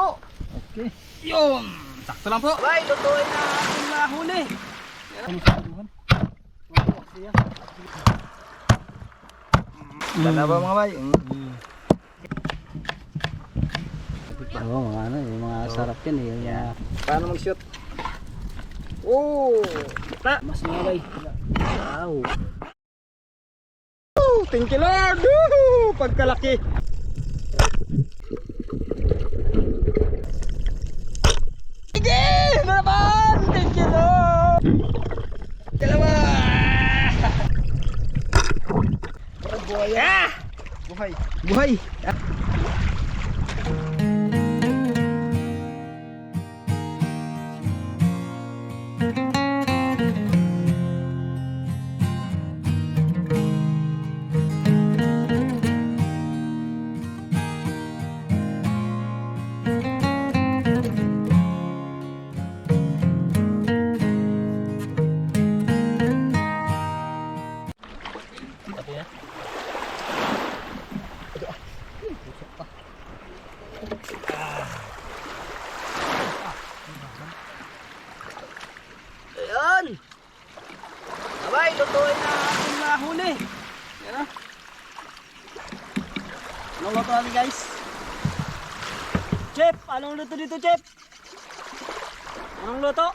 po. Okay. Yun. Sakto lang po. Bay, lutuin na ating nahuli. Dalawa mga bay. Oo, mga ano, yung mga sarap yan eh. Yung mga... Paano mag-shoot? Oh! Mas mga bay. Wow. Thank you Lord! Woo! Pagkalaki! Sige! Ano naman? Thank you Lord! Dalawa! Buhay! Ah! Buhay! Buhay! Ayan! Abay, lutuin na ating nahuli. Yan o. Anong luto natin guys? Chef! Anong luto dito Chef? Anong luto?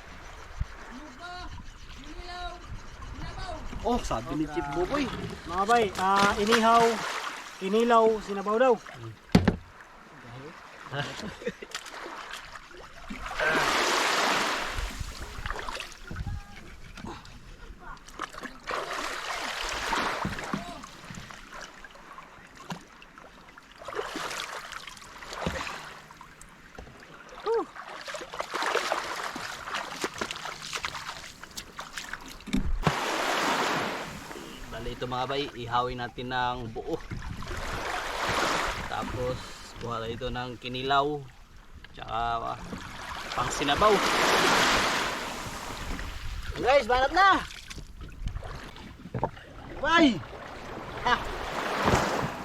Oh, sabi ni Chef Buboy. Mga bay, inihaw, inilaw, sinabaw daw. Bali ito mga bay, ihawin natin ng buo. Tapos kuha tayo ito ng kinilaw. Tsaka pang sinabaw. Guys, banat na! Bay! Ha!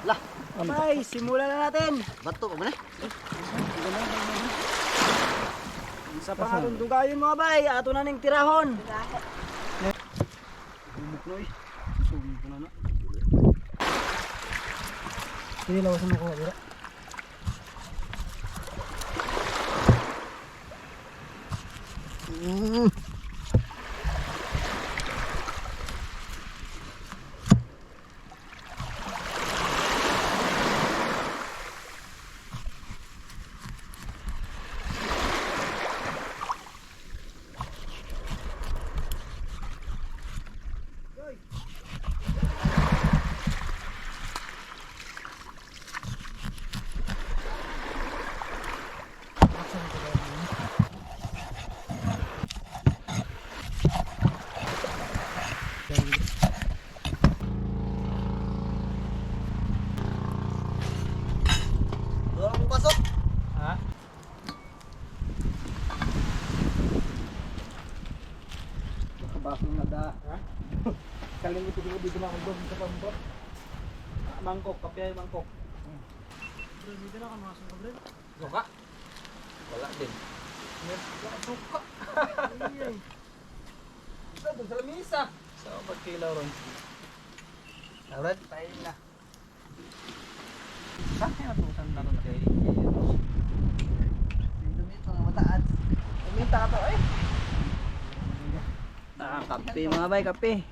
Lah! Bay, simulan na natin. Bato ka ba na? Sa pangatong dugayon mga bay, ato na ning tirahon. Bumukloy. Suming ko na na. Inilaw sa mga dira. Doon ako pasok. Ha? Baso na da. Ha? Kalimut ko dito na akong doon sa pambot. Mangkok, kapya yung mangkok. Dito na ka mga suka. Suka? Wala din. Wala suka. Ito, doon sa lamisa. So pagkilaw ron. Alright, tayo na. Saan na tusan na ron kay Dito nga mataas. Umita ka to eh. kape mga bay, kape.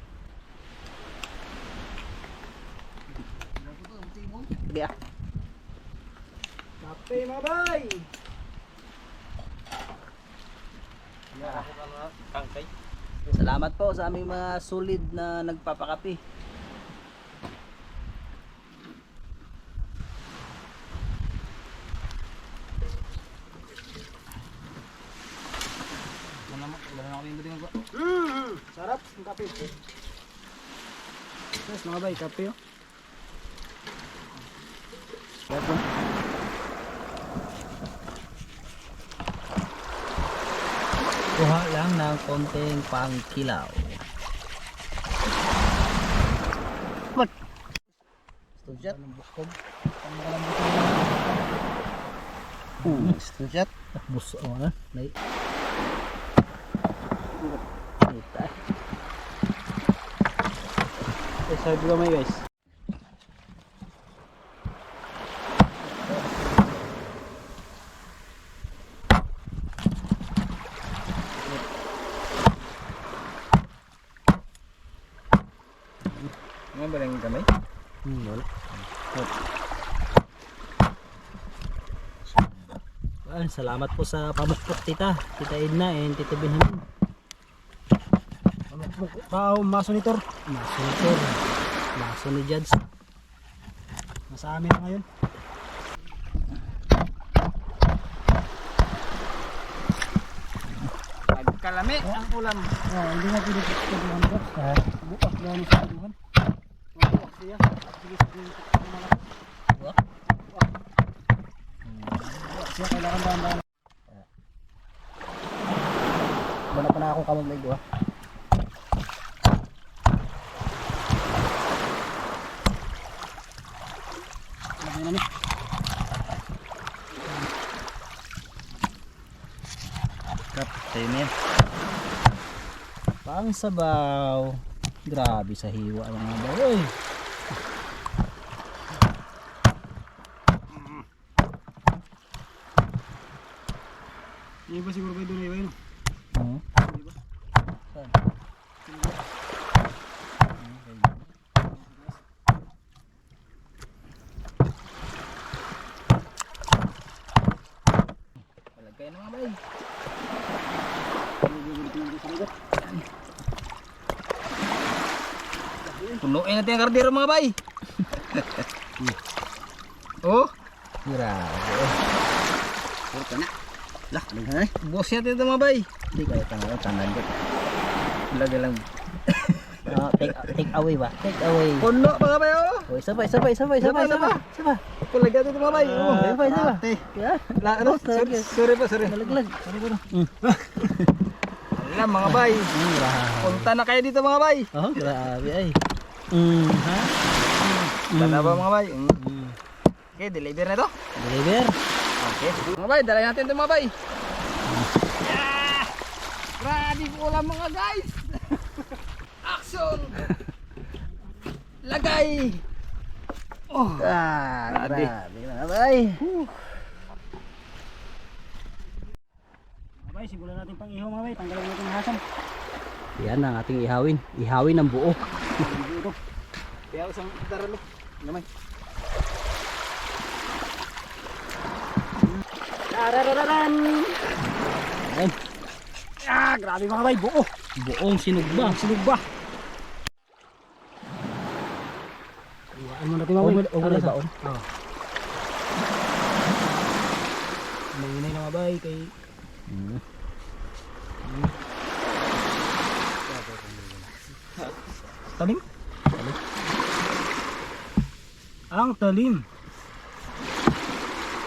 Sige ah. Kape mga bay. Salamat po sa aming mga solid na nagpapakape. Sarap ang kape. Yes, mga bay, kape oh. Kuha lang ng konting pangkilaw. Studjat. Stun shot. Bus o na. Lay. Kita. Sabi ko may guys. Nga ba lang kamay? Wala. Salamat po sa pamukpok tita Edna and tita Benjamin. Pamukpok masonitor. Maso ni Judge. Nasa amin na ngayon. Nagkalami ang ulam. Hindi na pwede pagkakuhan ko. Bukas na sa pagkakuhan. Bukas siya. Sige sa pagkakuhan. Bukas siya. Kailangan dahan-dahan. Wala pa na akong kamag na ito. Lagay na ni. Kap, tayo na yan. Pang sabaw. Grabe sa hiwa mga baboy. Hindi ba siguro kayo doon ay no? Hindi ba? Saan? Palagay na nga ba eh. Punuin natin ang kardero mga bay. Oh, Grabe. puro ka na. Lah, na eh. Boss natin ito mga bay. Hindi kayo tanan dito. Lagay lang. Take away ba? Take away. Puno mga bay oh. Oh, isa pa. Palagay natin ito mga bay. Oh, Isa pa. ate. Kaya? Ano? Sorry pa, sorry. Nalaglag. Sorry ko na. Alam mga bay. Grabe. Punta na kayo dito mga bay. Oh, grabe ay. Ha? Dala ba mga bay? Okay, deliver na ito. Deliver. Okay. Mga bay, dala natin ito mga bay. Yeah! Grabe po ulam mga guys. Action! Lagay! Oh! Grabe mga bay. Mga bay, simulan natin pang ihaw mga bay. Tanggalan natin ang hasang. Yan ang ating ihawin. Ihawin ng buo. Kaya isang daralo. Gamay. Tarararan! Ayan. Grabe mga bay, buo. Buong sinugba. Iwaan mo natin mga bay. Overlay ba? Oo. Manginay na mga bay kay... Talim? Ang talim.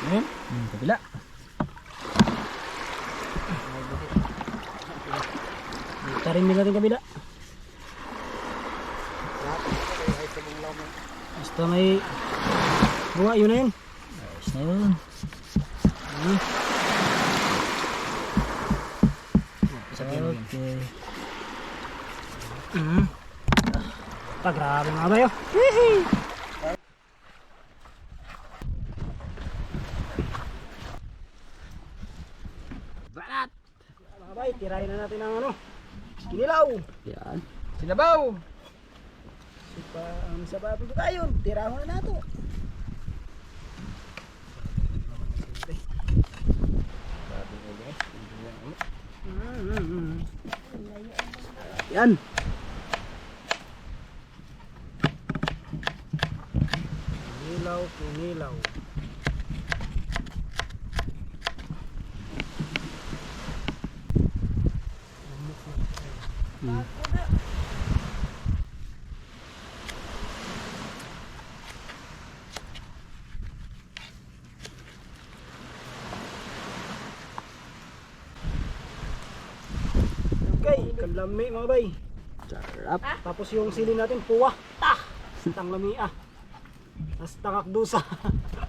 Ayan. Kabila. Tarim din natin kabila. Basta may bunga, yun na yun. Ayos na yun. Okay. Grabe mga bayo. Balat! Mga bay, tirahin na natin ang ano. Kinilaw. Yan. Sinabaw! Ang sababi ko tayo. Tirahan na nato. Yan. Kinilaw. Okay, ikan lami mga bay. Sarap. Tapos yung sili natin puwa. Tanglami ah. Tapos tangak dusa.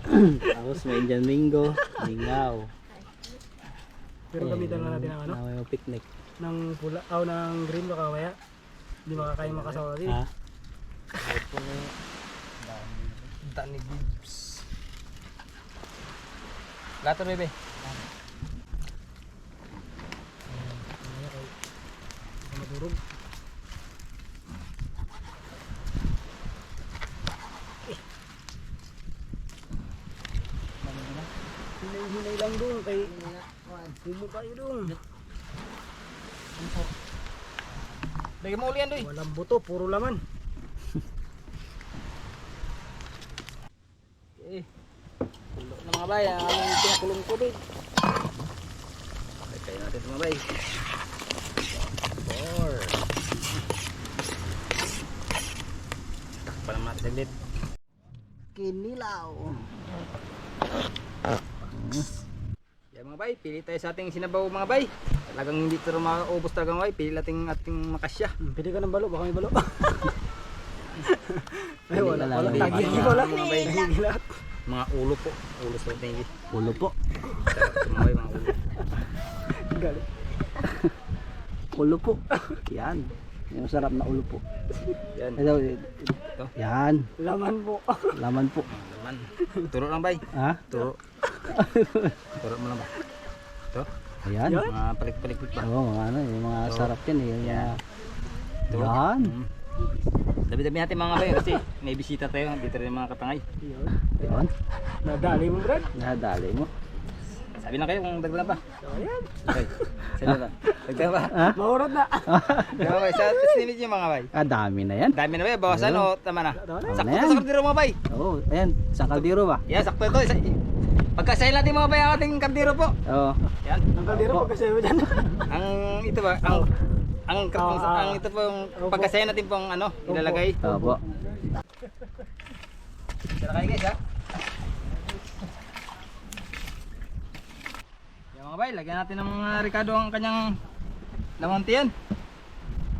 Tapos may Indian Mingo, Mingaw. Pero gamitan lang natin ng ano? Na may picnic. Ng pula, ng green baka kaya. Hindi makakain makasawa din. Ha? Dani Gibbs. Lato bebe. Madurog. Hinay lang doon kay hubo kayo doon. Lagi mo ulian doy. Walang buto, puro laman. Okay. Pulo na mga bay, ang aming pinakulong tubig. Kaya natin ito mga bay. 4. Takpan naman natin saglit. Kinilaw. Yan mga bay, pili tayo sa ating sinabaw mga bay. Talagang hindi ito maubos talaga mga bay, pili natin ating makasya. Pili ka ng balo, baka may balo. Ay, Pili wala ka lang, pala. hindi Tagil pa. wala. Mga bay. Tagil lahat. Mga ulo po, ulo sa tingin. Ulo po. Mga bay, mga ulo. Galit. Ulo po. Yan. Yung sarap na ulo po. Yan. Ito. Yan. Laman po. Laman po. Naman. Turo lang bay. Ha? Turo. Turo mo lang ba? Ito. Ayan. Mga palik-palikpik ba? Oo, mga ano, yung mga sarap yan eh. Yung mga... Ito. Yan. Dabi-dabi natin mga bay kasi may bisita tayo dito rin mga katangay. Yan. Nadali mo, Brad. Nadali mo. Sabi na kayo kung dagdagan pa. So, ayan. Okay. Sabi na. Dagdagan pa. Ha? Mahurot na. Mga bay, sa estimate nyo mga bay. Ah, dami na yan. Dami na bay, bawasan o tama na? Tama na. Sakto Yan. to sa kardiro mga bay. Oo, ayan. Sa kaldero ba? Yan, sakto ito. Pagkasahin natin mga bay ang ating kardiro po. Oo. Yan. Ang kaldero pagkasayo dyan. Ang ito ba? Ang ito po yung pagkasahin natin pong ano, ilalagay. Opo. Tara kayo guys ha. Yan mga bay, lagyan natin ng mga Ricardo ang kanyang lamang tiyan.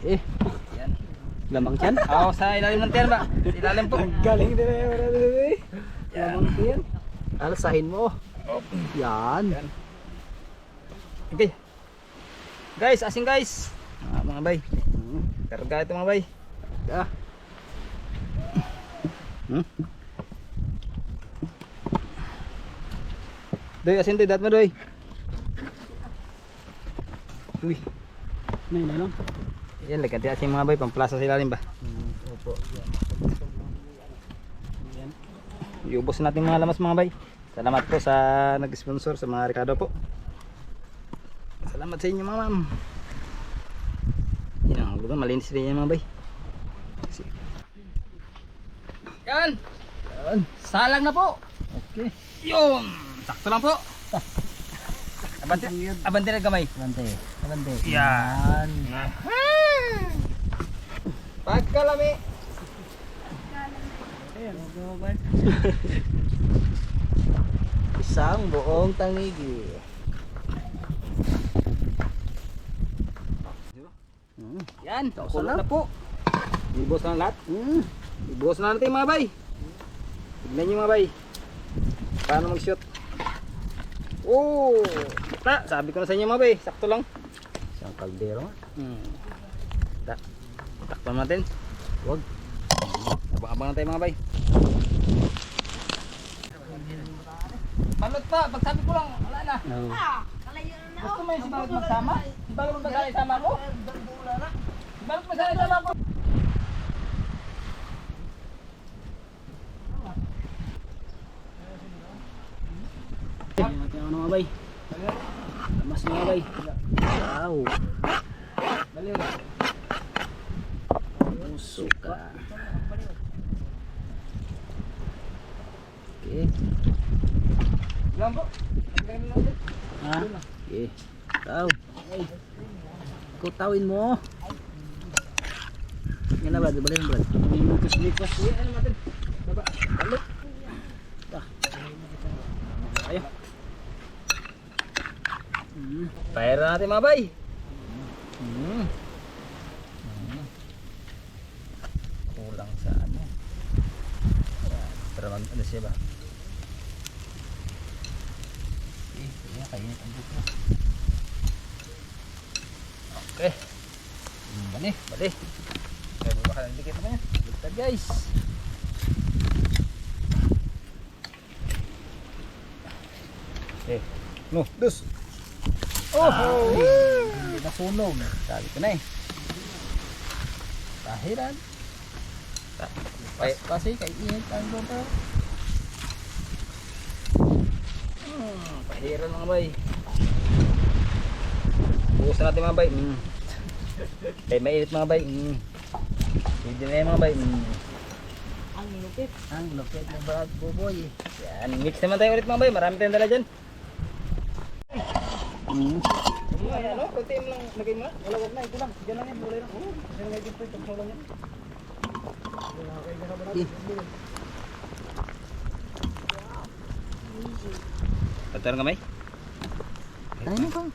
Eh, Yan. lamang tiyan. Oo, sa ilalim ng tiyan ba? Sa ilalim po. Galing din na yung Brad. Lamang tiyan. Alasahin mo. Yan. Okay. Guys, asin guys. Mga bay. Karga ito mga bay. Ah. Doy, asin doy, dat mo doy. Uy. May na lang. Yan, lagyan natin asin mga bay, pamplasa sa ilalim ba? Opo. Iubos natin mga lamas mga bay. Salamat po sa nag-sponsor sa mga Ricardo po. Salamat sa inyo mga ma'am. Yan ang lugar, malinis rin yan mga bay. Yan! Yan! Salang na po! Okay. Yun! Sakto lang po! Abante na gamay. Abante. Abante. Yan! Pagkalami! Ayan, okay. Isang buong tangigi. Yan! Sausaw Kulot na. na po! Ibos na lahat. Mm. Ibos na natin mga bay. Tignan nyo mga bay. Paano mag-shoot? Oh! Sabi ko na sa inyo mga bay. Sakto lang. Isang kaldero. Takpan natin. Wag. Abang-abang na tayo mga bay. Balot pa. Pag sabi ko lang, wala na. Oo. Gusto mo yung si Balot magsama? Si Balot magsama isama ko? Si Balot magsama isama ko? Ayan natin ako mga bay. Lamas mga bay. Wow. Dali na. Suka. Okay. Yan po. Lagyan mo lang ulit. Ha? Okay. Taw. Kutawin mo. Yan na ba? Dibalin mo Brad. Likas-likas. Ano natin? Baba. Balot. Ayo. Fire na natin mga bay. Kulang sa ano. Ayan. Pero ano siya ba? Kainit ang buko. Okay. Bali. Kaya baka nagdikit naman yan. Baliktad guys. Okay. No, dos. Oh! Hindi nasunog. Sabi ko na eh. Tahiran. Kasi kainit ang buko. Pahiran mga bay. Buusan natin mga bay. Kaya mainit mga bay. Pwede na yan mga bay. Ang lupit ng Brad Buboy. Yan, mix naman tayo ulit mga bay. Marami tayong dala dyan. Ayan o, kunti mo lang lagay mo na. Wala, wag na, ito lang. Diyan lang yan, mulay lang. Kasi nga dito ito, lang yan. Pagtarang kamay? Tayo na bang?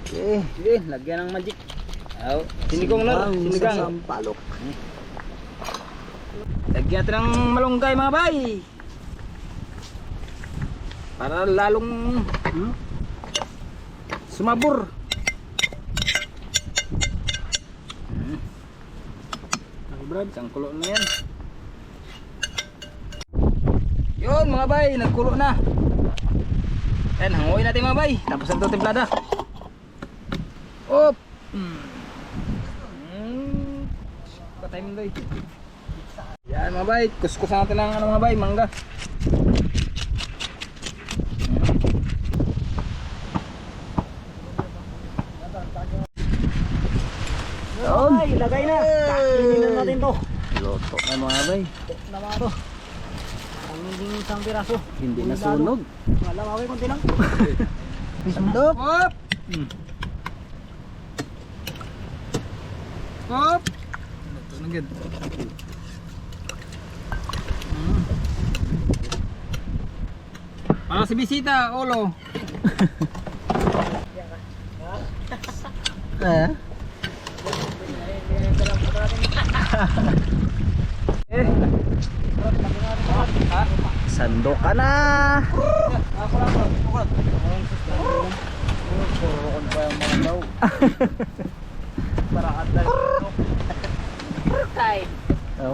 Sige, lagyan ng magic. Sinigang na, sinigang. Sampalok. Lagyan natin ng malunggay mga bay. Para lalong sumabor. Brad, isang kulo na yan. Yun mga bay, nagkulo na. Yan, hanguin natin mga bay. Tapos ang ito templada. Op! Patay mo doy. Yan mga bay, kuskusan natin ng ano mga bay, mangga. Yun, ilagay na. Kainin na natin to. Loto na mga bay. Naman to. Ang hindi isang piraso. Hindi nasunog. Wala maway konti lang. Sandok. Hop! Hop! Ito na gid. Para si bisita, Olo. Sandok ka na.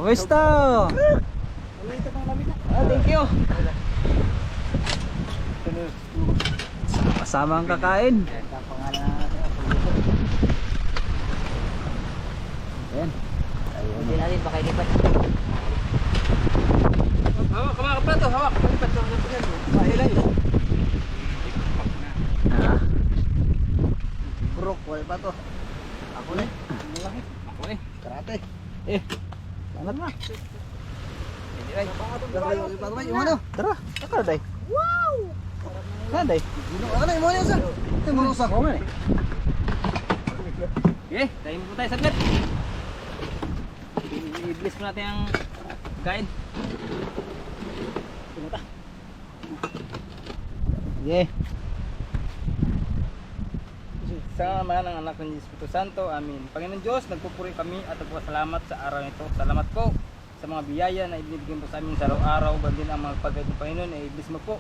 Gusto. Thank you. Kasama ang kakain. Ayan. Hindi natin pakilipat. Hawak, hawak pa to, hawak. Pakilipat to, mahilay. Brok, wala pa to. Ako na. Ako na. Karate. Bangat na. Hindi rin. Yung ano? Tara, akala day. Wow! Akala day. Akala day, mo na isa. Ito mo na isa. Oo man eh. Okay, tayo mo tayo saglit. I-bless mo natin ang kain. Tumuta. Okay. Sa ngalan ng anak ng Espiritu Santo, amin. Panginoon Diyos, nagpupuri kami at nagpapasalamat sa araw nito. Salamat po sa mga biyaya na ibinibigay po sa amin sa araw-araw. Bandin ang mga pagkain ng Panginoon ay iblis mo po.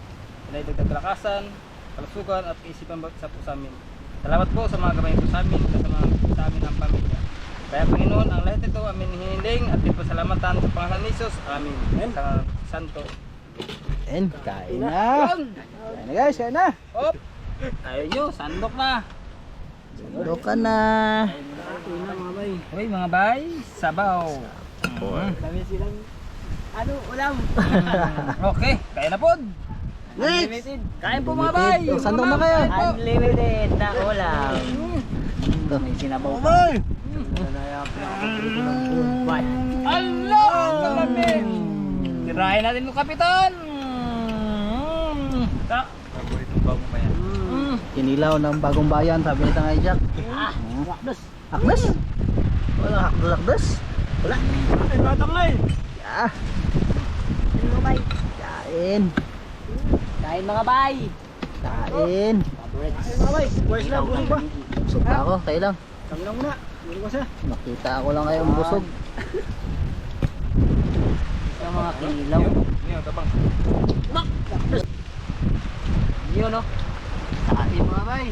Na idagdag kalakasan, kalusugan at kaisipan sa po sa amin. Salamat po sa mga gabay po sa amin at sa amin ang pamilya. Kaya Panginoon, ang lahat ito amin hinihiling at ipasalamatan sa pangalan ni Jesus. Amin. Sa Santo. And kain na. Kain na guys, kain na. Hop. Ayaw nyo, sandok na. Sandok ka na. Kain na mga bay. Uy mga bay, sabaw. Kami silang ulam. Okay, kain na po. Unlimited. Kain po mga bay. Sandok na kayo. Unlimited na ulam. Ito. May sinabaw Oh, pa. bay. Allah! Malamig. Tirahin natin yung kapitan. Paboritong bago pa yan. Kinilaw ng bagong bayan, sabi nito nga Jack. Hakdos. Hakdas? Wala hakdas. Wala. Ay, batang na eh. Yeah. Ano bay? Kain. Kain mga bay. Kain. Kain mga bay. Where's lang? Busog ba? Busog pa ako, kayo lang. Kami lang muna. Busog ba siya? Nakita ako lang kayong busog. Yung mga kinilaw. Tabang. Yun no? Sali mga bay.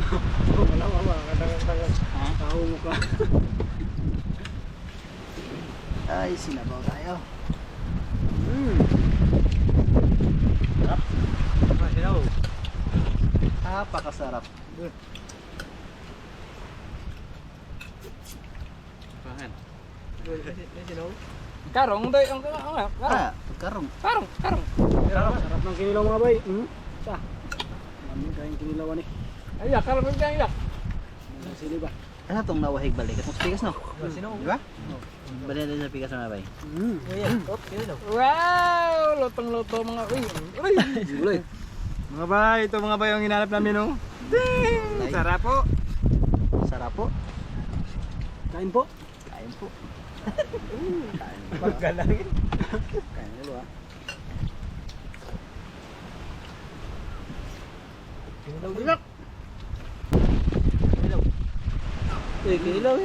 Wala, wala. Kadang-kadang. Ha? Kahungo ka. Ay, sinabaw tayo. Sarap. Masinaw. Napakasarap. Kahan. Masinaw. Karong doy ang Karong. karong. Sarap ng kinilaw mga bay. Sa. Namin kayong kinilawan eh. Ay, karong din kaya. Sili ba? Ano itong nawahig balik? Mas pigas no? Masinaw. Di ba? Balik natin sa pigas mga bay. Wow, lutong-luto mga uy. Uy. Mga bay, ito mga bay ang hinanap namin oh. Ding! Sarap po. Sarap po. Kain po. Kain po. Maggalangin. Kain ulo ah. Kinilaw. Kinilaw.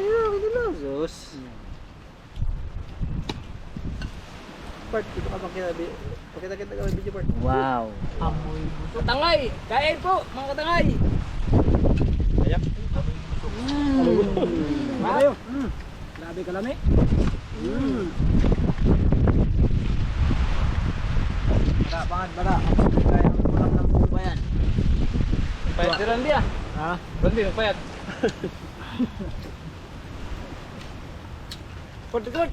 Sus. Part, ito ka pakita ka video part. Wow. Amoy. Katangay, kain po mga katangay. Ayak. Kayo. Grabe ka lami. Bada, bangat, bada. Kaya ang kulang ng buong bayan. Payat si Randy ah. Ha? Randy, payat. Good.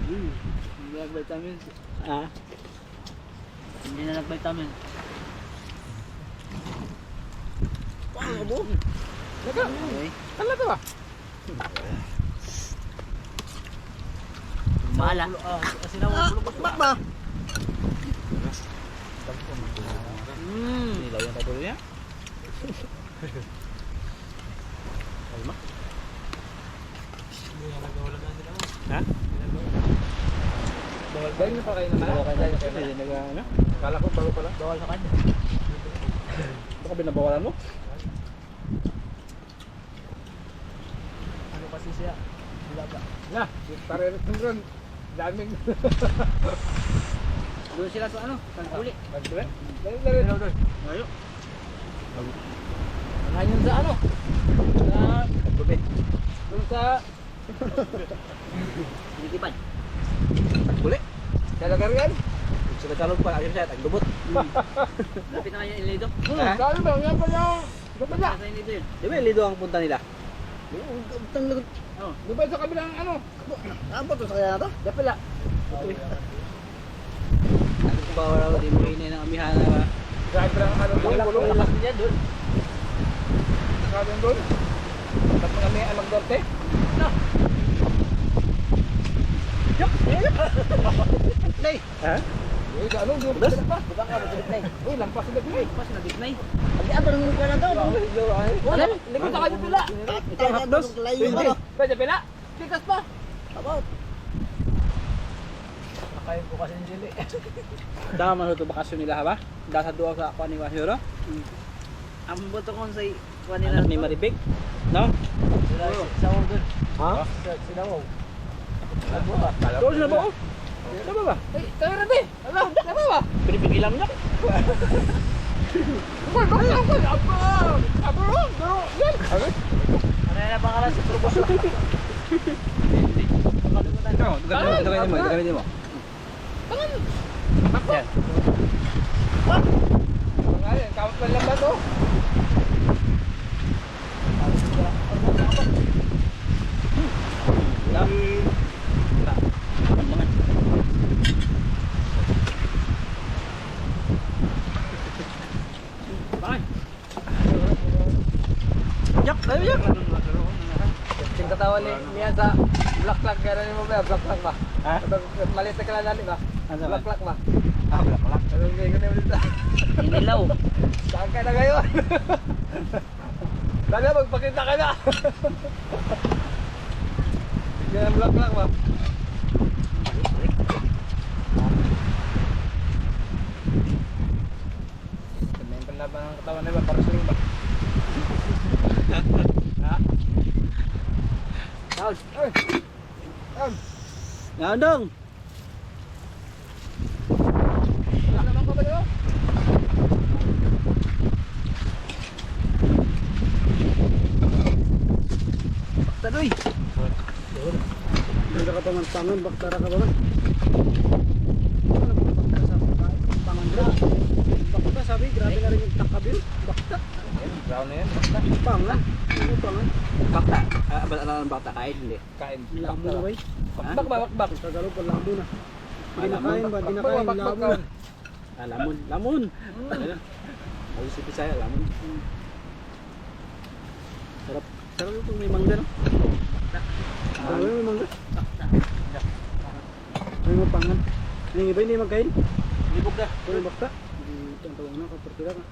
Hindi nag-vitamins. Ha? Hindi na nag-vitamins. Ano bo? Naka, Okay. ano to ah? Mahala. Asinaw ang bulok. Bakba. Nilaw yung tapulo niya. Alma. Ha? Bawal ba na pa kayo naman? Ano? Kala ko bago pala. Bawal sa kanya. Ito ka binabawalan mo? Ano kasi siya? Wala ba? Na, para rin daming. Doon sila sa ano? Uli. Dali. Ayo. Ngayon sa ano? Sa Gabi. doon sa Likipan. Uli. sa Lagarian. Sudah calon pa. Akhirnya saya taglubot. Lapit na kayo yung Lido. Dali ba? Yan pa lang. Diba na? Nasa yung Lido yun. Di ba yung Lido ang punta nila? Oh. Diba sa kabilang ano? Apa tuh saya na to? Dapila. Sabi ko bawal ako di mo rin ng amihan na ba? Driver ang ano doon. Bulong. Lakas niya doon. Nakabing doon. Tapos kami ang mag-dorte. No. Nay. Ha? Uy, ano? Doon Das? pa. Bubang ka, matulit na eh. Uy, lampas na doon. Mas nabit na eh. Hindi ato nang mukha na to. Wala. Likod sa kanya pila. Ito ang hapdos. Kaya pila. Tikas pa. About. Nakain ko kasi ng sili. Dama na ito bakasyon nila ha ba? Dasa doon sa ako ni Wahiro. Ang boto ko sa kuha nila Anak ni to. Maribig. No? Sa ulo doon. Ha? Sinaw. Doon sila ba? Tama ba? Ay, tayo rin eh. Ano? Tama ba? Pinipigilan niya. Uy, bakit ako? Aba, pero yan. Ano na pangalan sa proposal? Gagawin mo. Tangan. Ako. Yan. Mga yan, count man lang ba to? Yak, tayo yak. Yung katawan niya sa black-black, gano'n mo ba? Black-black ba? Ha? Maliit na kailangan ba? Ano ba? Black-black ba? Ah, wala. Ano yung gano'n ulit na? Inilaw. Saan ka na ngayon? Dali, magpakita ka na! Ganyan black-black ba? Ganyan pa laban ng katawan na ba? Para sa'yo ba? Ha? Down. Ay! Ay! Nandong. Wala naman pa ba yun? Uy! Hindi ka pa man pangan, baktara ka ba man? Ano ba bakta sa pagkain? Pangan bro. Bakta sabi, grabe na rin yung takabil. Bakta. Brown na yan. Pangan. Ano pangan? Bakta. Ano ang bakta? Kain? Hindi. Kain. Lamo na ba? Bakbak ba? Bakbak. Sa Tagalog pa lamo na. Hindi na Lamon. kain ba? Hindi na Bakbak kain. ba? Lamo Bakbak. na. Lamon. Lamon. Ayos si Pisaya, lamon. Sarap. Sarap yung may mangga, no? Grabe may mangga. May mga pangan. Yung iba hindi magkain. Libog na. Kung bakta. Ito ang tawag na kapartira ka.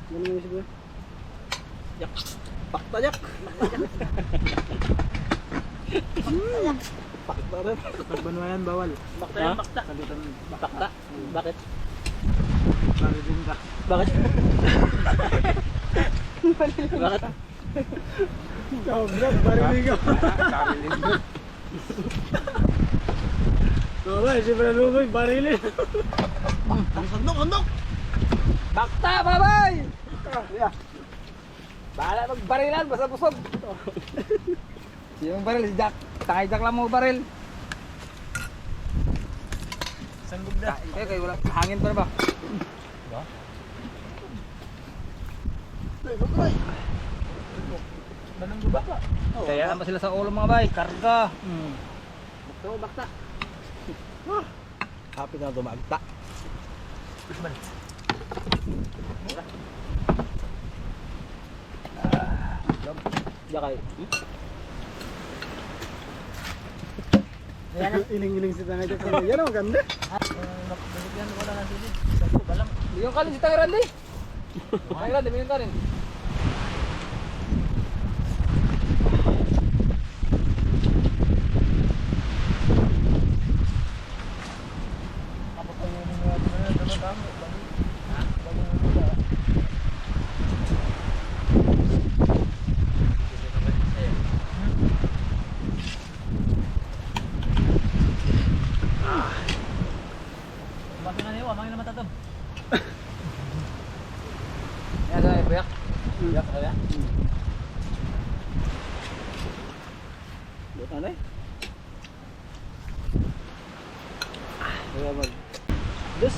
Ano yung isip ko? Yak. Bakta, yak. Bakta rin. Pagbanwayan bawal. Bakta yan, bakta. Bakta. Bakit? Paridin ka. Bakit? Bakit? Kabrag, paridin ka. Babay, siyempre lumoy, barilin. Ang sandok. Bakta, babay! Bahala magbarilan, basta busog. Sino baril? Si Jack. Tangay Jack lang mo baril. Sanggog na. Kayo wala. Hangin pa na ba? Manang guba ka. Kaya naman sila sa ulo mga bay. Karga. Bakta mo, bakta. Happy na dumagta. Jakay. Iling-iling si Tangay Jack. Yan ang ganda. Yung kanin si Tangiran di. Tangiran di, yung kanin. Yan sa ibayak. Ibayak kaya. Buat ano eh? Kaya mag... Dus!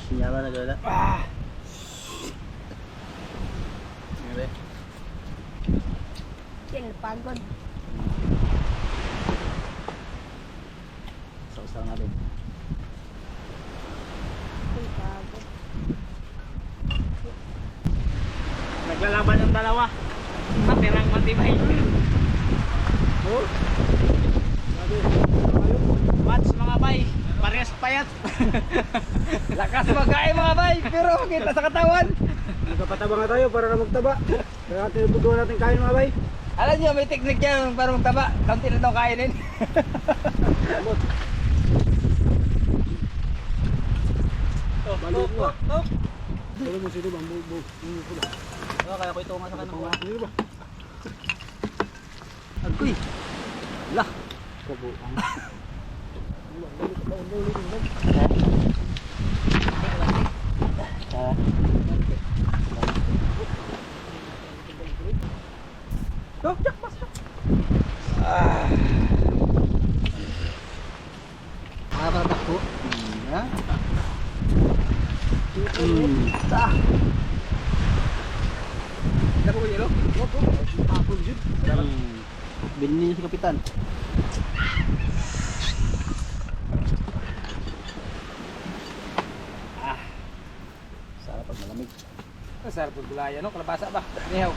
Sinyaman na gala. Ngayon Yan, pagod. Sausaw natin. Yan, pagod. Naglalaban yung dalawa. Matirang matibay. Oh. Sabi, kayo. Watch mga bay. Parehas payat. Lakas magkain mga bay. Pero kita sa katawan. Nagpapataba nga tayo para na magtaba. Kaya tinututuan natin kain mga bay. Alam niyo, may teknik yan para magtaba. Kaunti na itong kainin. Balik mo. Dalo mo sino bang bubo. Kaya ko ito nga sa kanang Ano ba? Agoy. Lah. kabuang. Takbo. Ya. Dapat ko yelo? Apple jud. Binili niya si Kapitan. Sarap pag gulaya, no? Kalabasa ba? Nihaw.